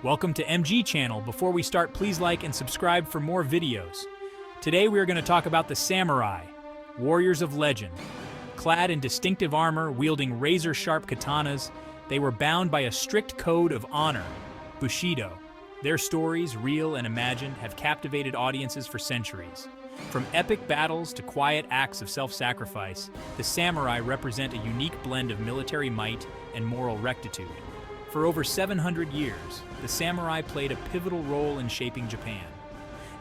Welcome to MG Channel. Before we start, please like and subscribe for more videos. Today we are going to talk about the samurai, warriors of legend. Clad in distinctive armor, wielding razor-sharp katanas, they were bound by a strict code of honor, Bushido. Their stories, real and imagined, have captivated audiences for centuries. From epic battles to quiet acts of self-sacrifice, the samurai represent a unique blend of military might and moral rectitude. For over 700 years, the samurai played a pivotal role in shaping Japan.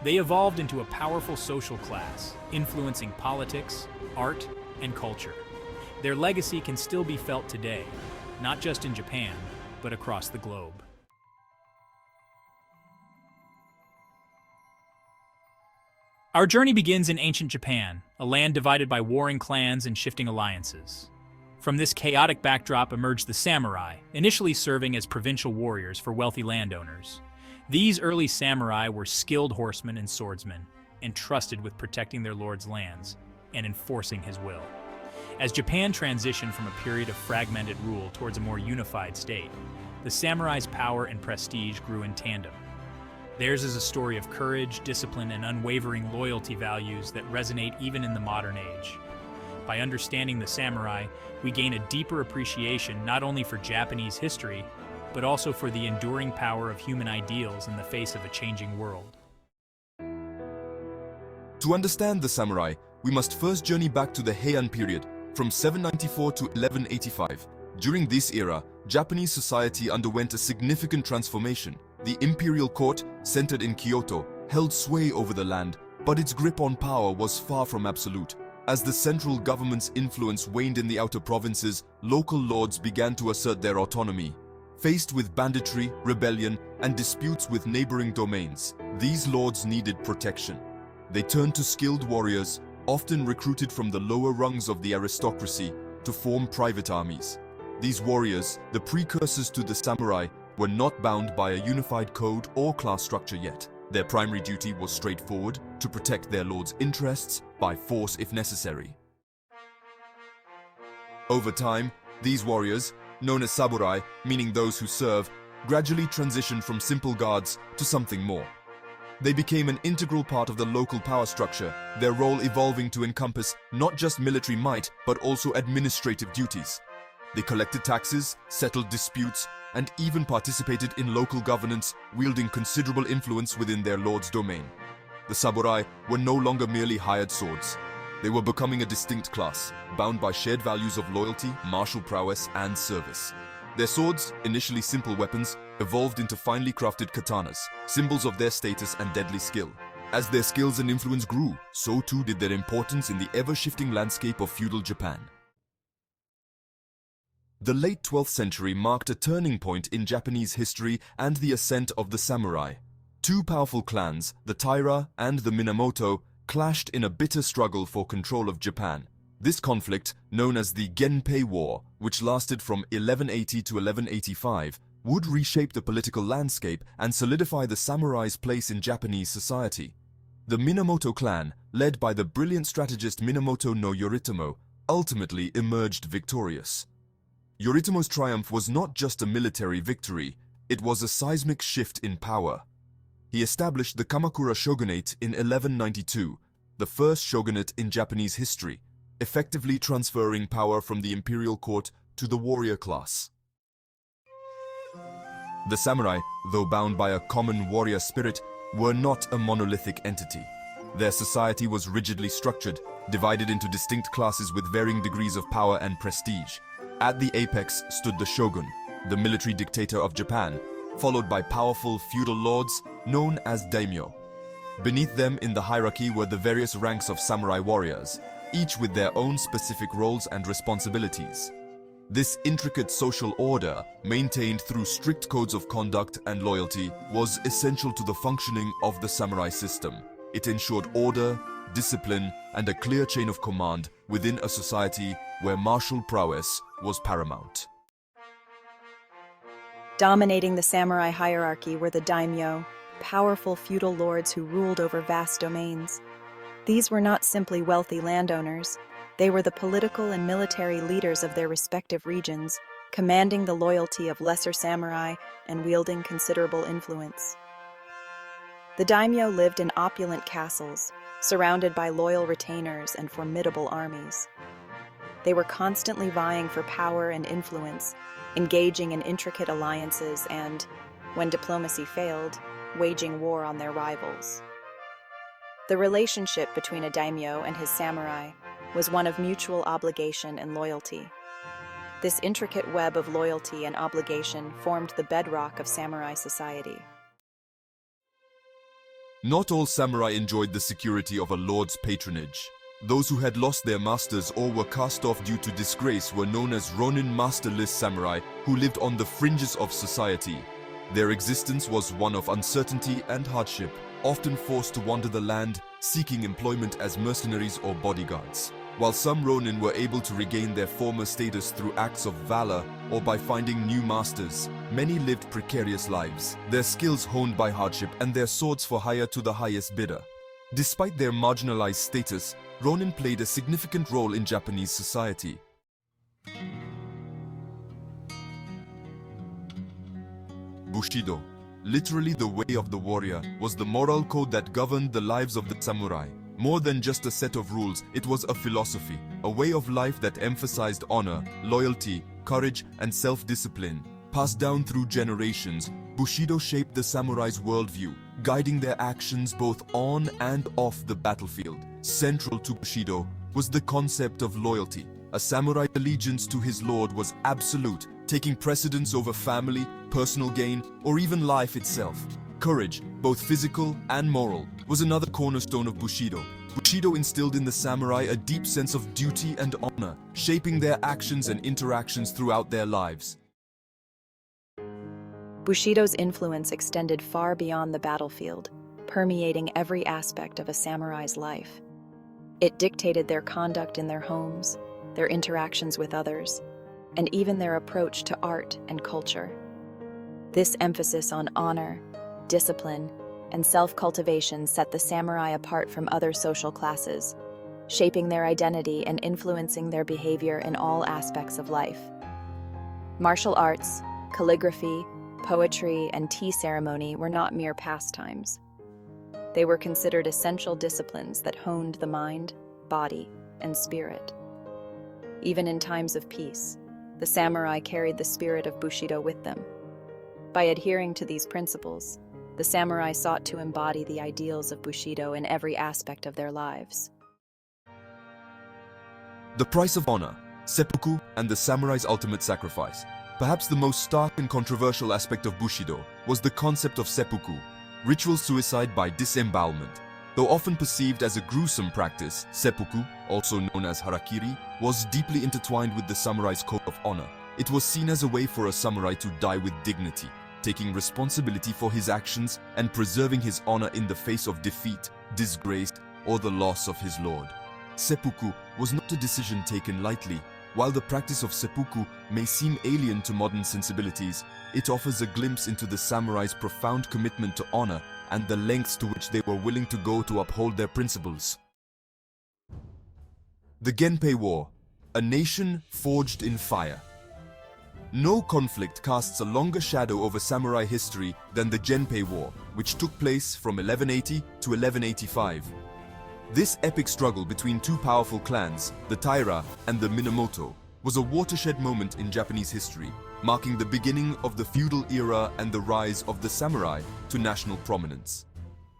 They evolved into a powerful social class, influencing politics, art, and culture. Their legacy can still be felt today, not just in Japan, but across the globe. Our journey begins in ancient Japan, a land divided by warring clans and shifting alliances. From this chaotic backdrop emerged the samurai, initially serving as provincial warriors for wealthy landowners. These early samurai were skilled horsemen and swordsmen, entrusted with protecting their lord's lands and enforcing his will. As Japan transitioned from a period of fragmented rule towards a more unified state, the samurai's power and prestige grew in tandem. Theirs is a story of courage, discipline, and unwavering loyalty values that resonate even in the modern age. By understanding the samurai, we gain a deeper appreciation not only for Japanese history, but also for the enduring power of human ideals in the face of a changing world. To understand the samurai, we must first journey back to the Heian period, from 794 to 1185. During this era, Japanese society underwent a significant transformation. The imperial court, centered in Kyoto, held sway over the land, but its grip on power was far from absolute. As the central government's influence waned in the outer provinces, local lords began to assert their autonomy. Faced with banditry, rebellion, and disputes with neighboring domains, these lords needed protection. They turned to skilled warriors, often recruited from the lower rungs of the aristocracy, to form private armies. These warriors, the precursors to the samurai, were not bound by a unified code or class structure yet. Their primary duty was straightforward: to protect their lord's interests by force if necessary. Over time, these warriors, known as samurai, meaning those who serve, gradually transitioned from simple guards to something more. They became an integral part of the local power structure, their role evolving to encompass not just military might, but also administrative duties. They collected taxes, settled disputes, and even participated in local governance, wielding considerable influence within their lord's domain. The samurai were no longer merely hired swords. They were becoming a distinct class, bound by shared values of loyalty, martial prowess, and service. Their swords, initially simple weapons, evolved into finely crafted katanas, symbols of their status and deadly skill. As their skills and influence grew, so too did their importance in the ever-shifting landscape of feudal Japan. The late 12th century marked a turning point in Japanese history and the ascent of the samurai. Two powerful clans, the Taira and the Minamoto, clashed in a bitter struggle for control of Japan. This conflict, known as the Genpei War, which lasted from 1180 to 1185, would reshape the political landscape and solidify the samurai's place in Japanese society. The Minamoto clan, led by the brilliant strategist Minamoto no Yoritomo, ultimately emerged victorious. Yoritomo's triumph was not just a military victory, it was a seismic shift in power. He established the Kamakura Shogunate in 1192, the first shogunate in Japanese history, effectively transferring power from the imperial court to the warrior class. The samurai, though bound by a common warrior spirit, were not a monolithic entity. Their society was rigidly structured, divided into distinct classes with varying degrees of power and prestige. At the apex stood the shogun, the military dictator of Japan, followed by powerful feudal lords known as daimyo. Beneath them in the hierarchy were the various ranks of samurai warriors, each with their own specific roles and responsibilities. This intricate social order, maintained through strict codes of conduct and loyalty, was essential to the functioning of the samurai system. It ensured order, discipline, and a clear chain of command within a society where martial prowess was paramount. Dominating the samurai hierarchy were the daimyo, powerful feudal lords who ruled over vast domains. These were not simply wealthy landowners. They were the political and military leaders of their respective regions, commanding the loyalty of lesser samurai and wielding considerable influence. The daimyo lived in opulent castles, surrounded by loyal retainers and formidable armies. They were constantly vying for power and influence, engaging in intricate alliances and, when diplomacy failed, waging war on their rivals. The relationship between a daimyo and his samurai was one of mutual obligation and loyalty. This intricate web of loyalty and obligation formed the bedrock of samurai society. Not all samurai enjoyed the security of a lord's patronage. Those who had lost their masters or were cast off due to disgrace were known as Ronin, masterless samurai who lived on the fringes of society. Their existence was one of uncertainty and hardship, often forced to wander the land, seeking employment as mercenaries or bodyguards. While some Ronin were able to regain their former status through acts of valor or by finding new masters, many lived precarious lives, their skills honed by hardship and their swords for hire to the highest bidder. Despite their marginalized status, Ronin played a significant role in Japanese society. Bushido, literally the way of the warrior, was the moral code that governed the lives of the samurai. More than just a set of rules, it was a philosophy, a way of life that emphasized honor, loyalty, courage, and self-discipline. Passed down through generations, Bushido shaped the samurai's worldview, guiding their actions both on and off the battlefield. Central to Bushido was the concept of loyalty. A samurai's allegiance to his lord was absolute, taking precedence over family, personal gain, or even life itself. Courage, both physical and moral, was another cornerstone of Bushido. Bushido instilled in the samurai a deep sense of duty and honor, shaping their actions and interactions throughout their lives. Bushido's influence extended far beyond the battlefield, permeating every aspect of a samurai's life. It dictated their conduct in their homes, their interactions with others, and even their approach to art and culture. This emphasis on honor, discipline, and self-cultivation set the samurai apart from other social classes, shaping their identity and influencing their behavior in all aspects of life. Martial arts, calligraphy, poetry, and tea ceremony were not mere pastimes. They were considered essential disciplines that honed the mind, body, and spirit. Even in times of peace, the samurai carried the spirit of Bushido with them. By adhering to these principles, the samurai sought to embody the ideals of Bushido in every aspect of their lives. The price of honor, seppuku, and the samurai's ultimate sacrifice. Perhaps the most stark and controversial aspect of Bushido was the concept of seppuku, ritual suicide by disembowelment. Though often perceived as a gruesome practice, seppuku, also known as harakiri, was deeply intertwined with the samurai's code of honor. It was seen as a way for a samurai to die with dignity, taking responsibility for his actions and preserving his honor in the face of defeat, disgrace, or the loss of his lord. Seppuku was not a decision taken lightly. While the practice of seppuku may seem alien to modern sensibilities, it offers a glimpse into the samurai's profound commitment to honor and the lengths to which they were willing to go to uphold their principles. The Genpei War, a nation forged in fire. No conflict casts a longer shadow over samurai history than the Genpei War, which took place from 1180 to 1185. This epic struggle between two powerful clans, the Taira and the Minamoto, was a watershed moment in Japanese history, marking the beginning of the feudal era and the rise of the samurai to national prominence.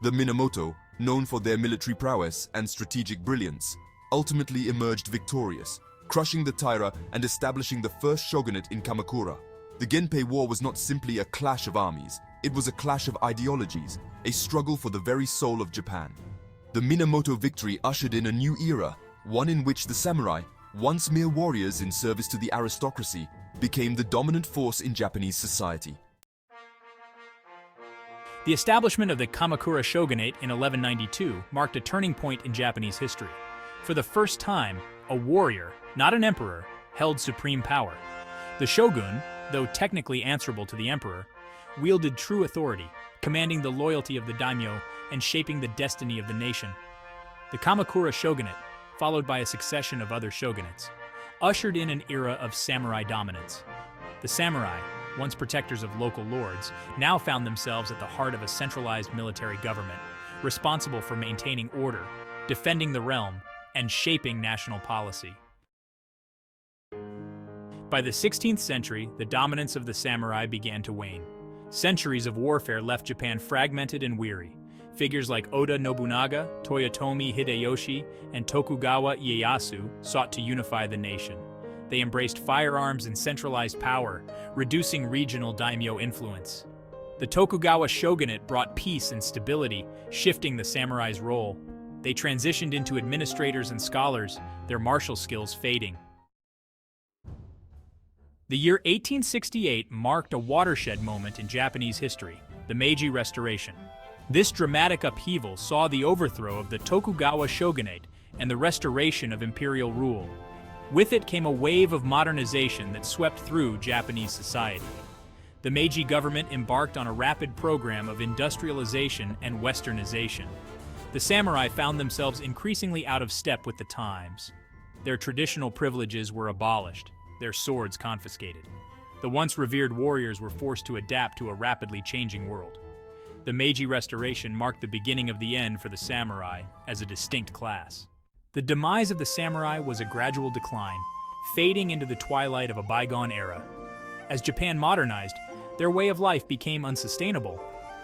The Minamoto, known for their military prowess and strategic brilliance, ultimately emerged victorious, crushing the Taira and establishing the first shogunate in Kamakura. The Genpei War was not simply a clash of armies, it was a clash of ideologies, a struggle for the very soul of Japan. The Minamoto victory ushered in a new era, one in which the samurai, once mere warriors in service to the aristocracy, became the dominant force in Japanese society. The establishment of the Kamakura Shogunate in 1192 marked a turning point in Japanese history. For the first time, a warrior, not an emperor, held supreme power. The shogun, though technically answerable to the emperor, wielded true authority, commanding the loyalty of the daimyo and shaping the destiny of the nation. The Kamakura Shogunate, followed by a succession of other shogunates, ushered in an era of samurai dominance. The samurai, once protectors of local lords, now found themselves at the heart of a centralized military government, responsible for maintaining order, defending the realm, and shaping national policy. By the 16th century, the dominance of the samurai began to wane. Centuries of warfare left Japan fragmented and weary. Figures like Oda Nobunaga, Toyotomi Hideyoshi, and Tokugawa Ieyasu sought to unify the nation. They embraced firearms and centralized power, reducing regional daimyo influence. The Tokugawa shogunate brought peace and stability, shifting the samurai's role. They transitioned into administrators and scholars, their martial skills fading. The year 1868 marked a watershed moment in Japanese history, the Meiji Restoration. This dramatic upheaval saw the overthrow of the Tokugawa shogunate and the restoration of imperial rule. With it came a wave of modernization that swept through Japanese society. The Meiji government embarked on a rapid program of industrialization and westernization. The samurai found themselves increasingly out of step with the times. Their traditional privileges were abolished, their swords confiscated. The once revered warriors were forced to adapt to a rapidly changing world. The Meiji Restoration marked the beginning of the end for the samurai as a distinct class. The demise of the samurai was a gradual decline, fading into the twilight of a bygone era. As Japan modernized, their way of life became unsustainable.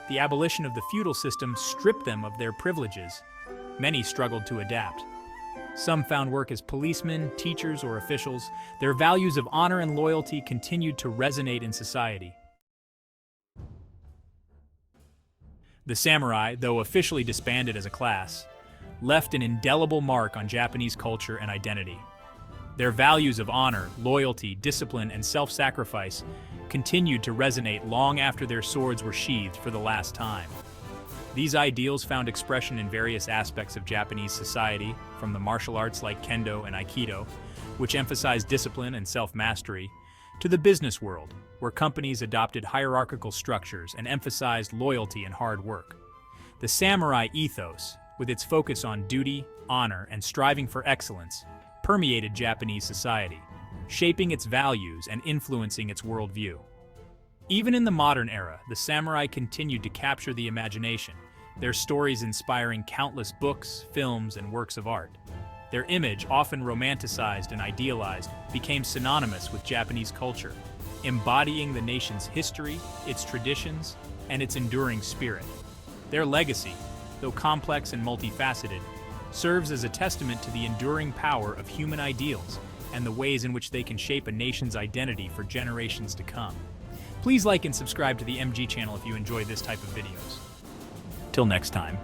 The abolition of the feudal system stripped them of their privileges. Many struggled to adapt. Some found work as policemen, teachers, or officials. Their values of honor and loyalty continued to resonate in society. The samurai, though officially disbanded as a class, left an indelible mark on Japanese culture and identity. Their values of honor, loyalty, discipline, and self-sacrifice continued to resonate long after their swords were sheathed for the last time. These ideals found expression in various aspects of Japanese society, from the martial arts like Kendo and Aikido, which emphasized discipline and self-mastery, to the business world, where companies adopted hierarchical structures and emphasized loyalty and hard work. The samurai ethos, with its focus on duty, honor, and striving for excellence, permeated Japanese society, shaping its values and influencing its worldview. Even in the modern era, the samurai continued to capture the imagination, their stories inspiring countless books, films, and works of art. Their image, often romanticized and idealized, became synonymous with Japanese culture, embodying the nation's history, its traditions, and its enduring spirit. Their legacy, though complex and multifaceted, serves as a testament to the enduring power of human ideals and the ways in which they can shape a nation's identity for generations to come. Please like and subscribe to the MG channel if you enjoy this type of videos. Till next time.